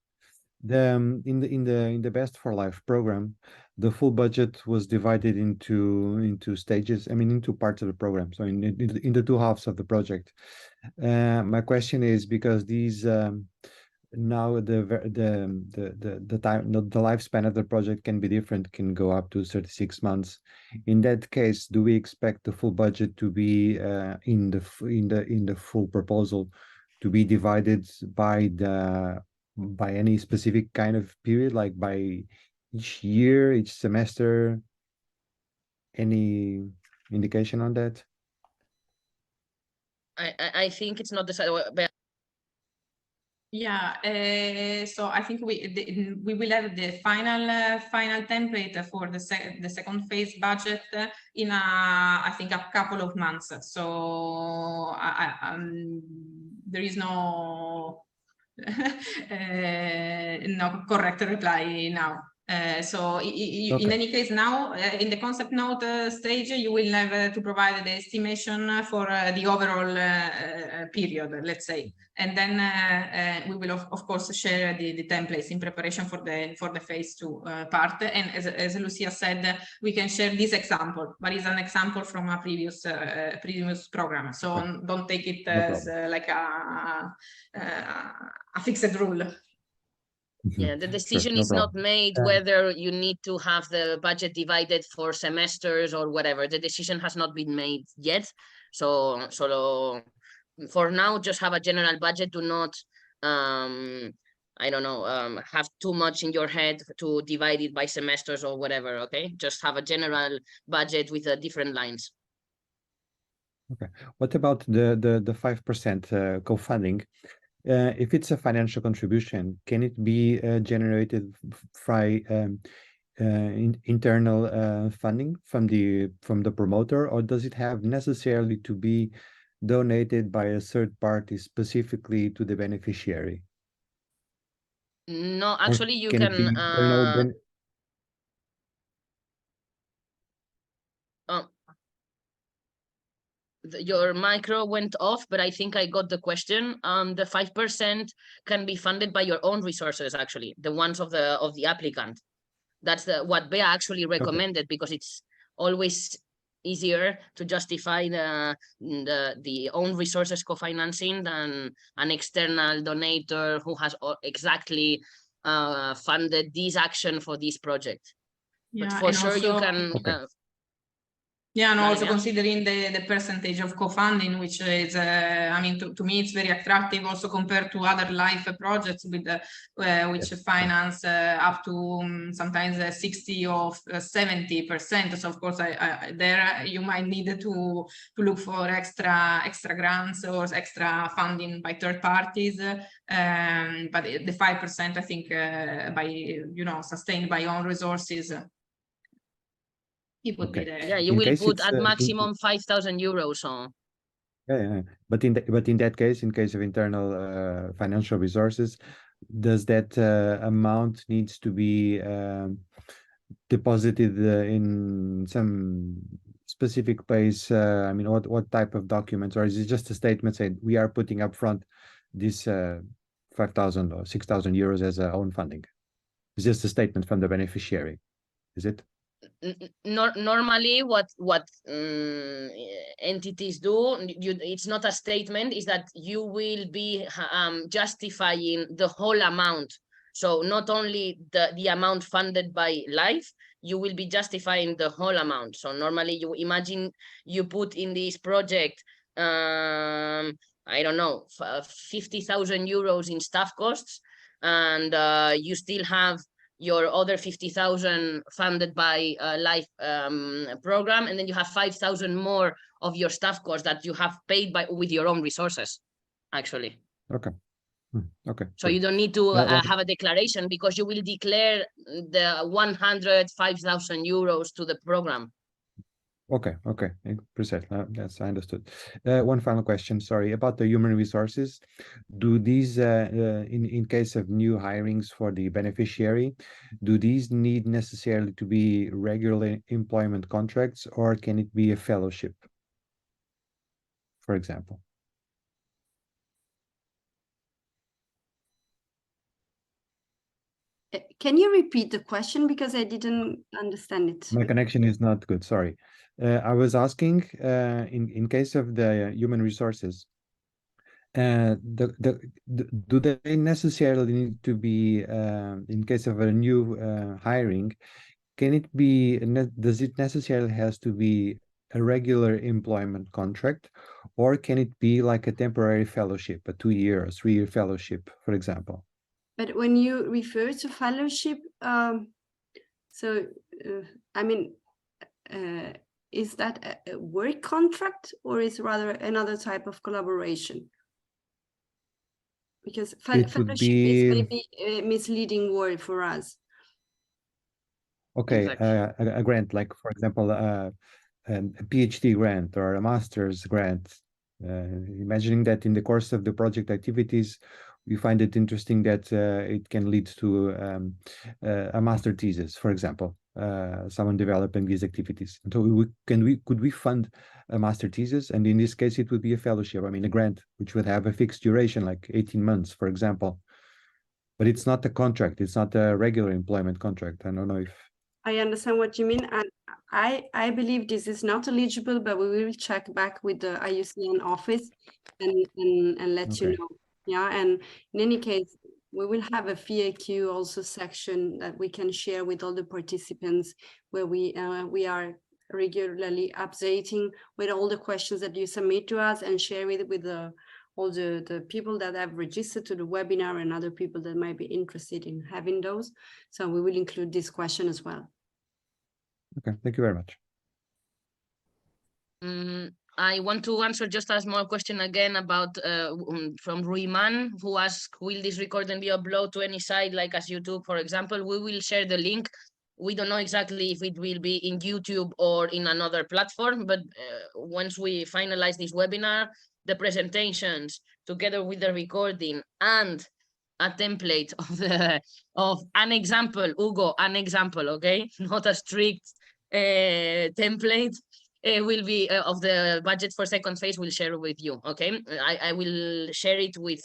In the Best for Life program, the full budget was divided into stages. I mean, into parts of the program. So in the two halves of the project. My question is because these now the time, the lifespan of the project can be different, can go up to 36 months. In that case, do we expect the full budget to be in the full proposal to be divided by any specific kind of period, like by each year, each semester? Any indication on that? I think it's not decided, but Yeah, so I think we will have the final template for the second phase budget in I think a couple of months. So there is no no correct reply now. So in any case now, in the concept note stage, you will have to provide the estimation for the overall period, let's say. And then we will of course share the templates in preparation for the phase 2 part. And as Lucia said, we can share this example, but it's an example from a previous program. So don't take it as like a fixed rule. yeah, the decision no is not problem. made whether you need to have the budget divided for semesters or whatever. The decision has not been made yet. So for now, just have a general budget. Do not, I don't know, have too much in your head to divide it by semesters or whatever. Okay, just have a general budget with different lines. Okay. What about the 5% co-funding? If it's a financial contribution, can it be generated by internal funding from the promoter, or does it have necessarily to be donated by a third party specifically to the beneficiary? No, Or actually, you can it be can. internal Your micro went off, but I think I got the question. The 5% can be funded by your own resources, actually, the ones of the applicant. That's what Bea actually recommended, because it's always easier to justify the own resources co-financing than an external donator who has exactly funded this action for this project. Yeah, but for sure also, you can. Yeah, and also yeah. considering the percentage of co-funding, which is, I mean, to me, it's very attractive also compared to other life projects with which finance up to sometimes 60 or 70%. So of course, there you might need to look for extra grants or extra funding by third parties. But the 5%, I think, by sustained by own resources. It would be there. Yeah, you will put at maximum 5,000 euros on. Yeah. But in that case, in case of internal financial resources, does that amount needs to be deposited in some specific place? I mean, what type of documents, or is it just a statement saying we are putting up front this 5,000 or 6,000 euros as own funding? It's just a statement from the beneficiary, is it? Normally what entities do, it's not a statement, is that you will be justifying the whole amount So not only the amount funded by life, you will be justifying the whole amount. So normally you imagine you put in this project, I don't know, 50,000 euros in staff costs, and you still have your other 50,000 funded by life program, and then you have 5,000 more of your staff costs that you have paid with your own resources, actually. Okay. Okay. So good. you don't need to Well, have a declaration, because you will declare the 105,000 euros to the program. Okay, okay, precisely. That's I understood. One final question, sorry, about the human resources. Do these, in case of new hirings for the beneficiary, do these need necessarily to be regular employment contracts, or can it be a fellowship, for example? Can you repeat the question, because I didn't understand it? My connection is not good, sorry. I was asking, in case of the human resources, do they necessarily need to be, in case of a new hiring, can it be, does it necessarily has to be a regular employment contract, or can it be like a temporary fellowship, a 2-year or 3-year fellowship, for example? But when you refer to fellowship, I mean, is that a work contract, or is rather another type of collaboration? Because fellowship is maybe a misleading word for us. Okay, Exactly. a grant, like for example, a PhD grant or a master's grant. Imagining that in the course of the project activities, we find it interesting that it can lead to a master thesis, for example, someone developing these activities. And so could we fund a master thesis? And in this case, it would be a fellowship. I mean, a grant, which would have a fixed duration, like 18 months, for example. But it's not a contract. It's not a regular employment contract. I don't know if I understand what you mean, and I believe this is not eligible, but we will check back with the IUCN office and let you know. Yeah, and in any case, we will have a FAQ also section that we can share with all the participants, where we are regularly updating with all the questions that you submit to us, and share it with all the people that have registered to the webinar and other people that might be interested in having those. So we will include this question as well. Okay, thank you very much. I want to answer just a small question again about from Ruiman, who asked, will this recording be uploaded to any site like as YouTube, for example? We will share the link. We don't know exactly if it will be in YouTube or in another platform, but once we finalize this webinar, the presentations together with the recording and a template of an example, Hugo, an example, okay, not a strict template, will be of the budget for second phase. We'll share with you, okay? I will share it with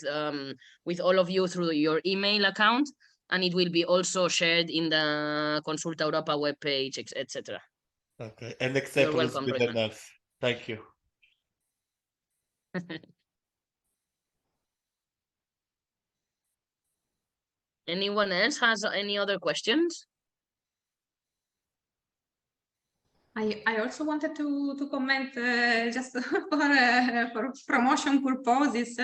all of you through your email account, and it will be also shared in the Consulta Europa webpage, etc. Okay, an example is welcome, good enough. Thank you. Anyone else has any other questions? I also wanted to comment just for promotion purposes.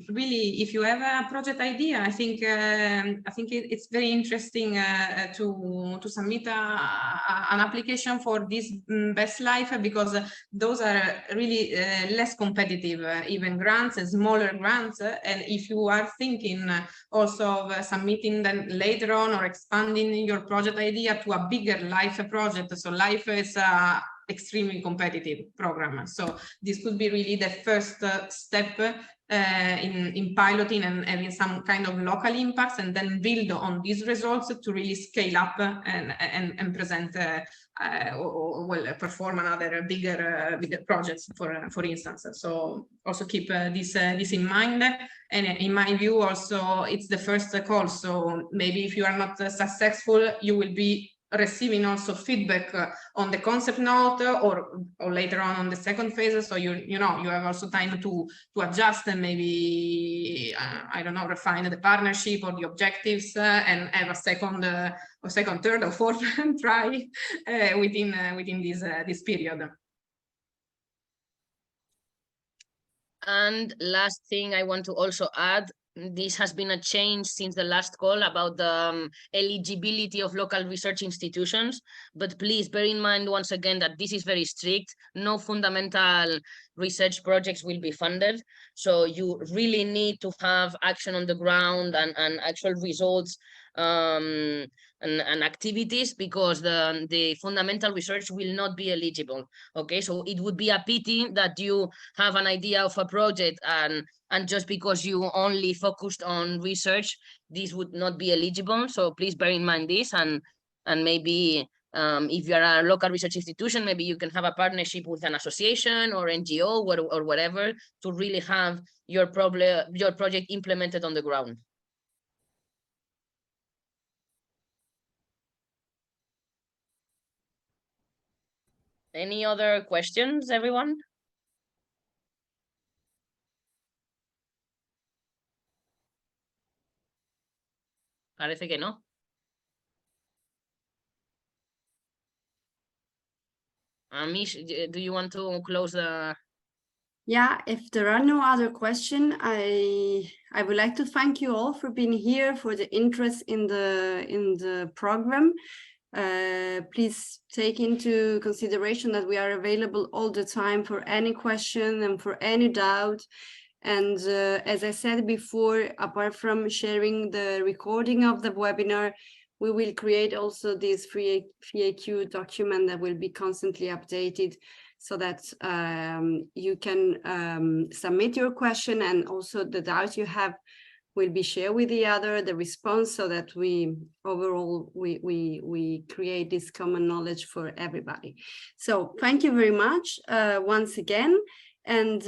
Really, if you have a project idea, I think it's very interesting to submit an application for this Best Life, because those are really less competitive, even grants and smaller grants. And if you are thinking also of submitting them later on, or expanding your project idea to a bigger life project. So life is a extremely competitive program. So this could be really the first step in piloting and having some kind of local impacts, and then build on these results to really scale up and present well, perform another bigger projects, for instance. So also keep this in mind. And in my view, also it's the first call. So maybe if you are not successful, you will be receiving also feedback on the concept note or later on the second phase. So you know, you have also time to adjust and maybe I don't know, refine the partnership or the objectives and have a second, third, or fourth try within this period. And last thing I want to also add, this has been a change since the last call about the eligibility of local research institutions. But please bear in mind once again that this is very strict. No fundamental research projects will be funded. So you really need to have action on the ground and actual results and activities, because the fundamental research will not be eligible. Okay, so it would be a pity that you have an idea of a project and just because you only focused on research, this would not be eligible. So please bear in mind this, and maybe if you are a local research institution, maybe you can have a partnership with an association or NGO or whatever to really have your project implemented on the ground. Any other questions, everyone? Parece que no. Mish, do you want to close the... Yeah, if there are no other questions, I would like to thank you all for being here, for the interest in the program. Please take into consideration that we are available all the time for any question and for any doubt. And as I said before, apart from sharing the recording of the webinar, we will create also this free FAQ document that will be constantly updated, so that you can submit your question, and also the doubts you have will be shared with the response, so that we overall we create this common knowledge for everybody. So thank you very much once again, and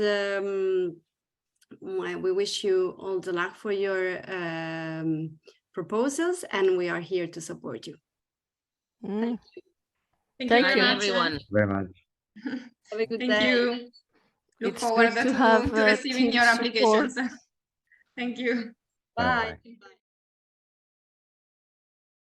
we wish you all the luck for your proposals, and we are here to support you. Mm. Thank Thank you you. very much. Everyone. Very much. Have a good Thank day. you. Look It's forward great to have to receiving team your support. applications. Thank you. Bye. Bye-bye.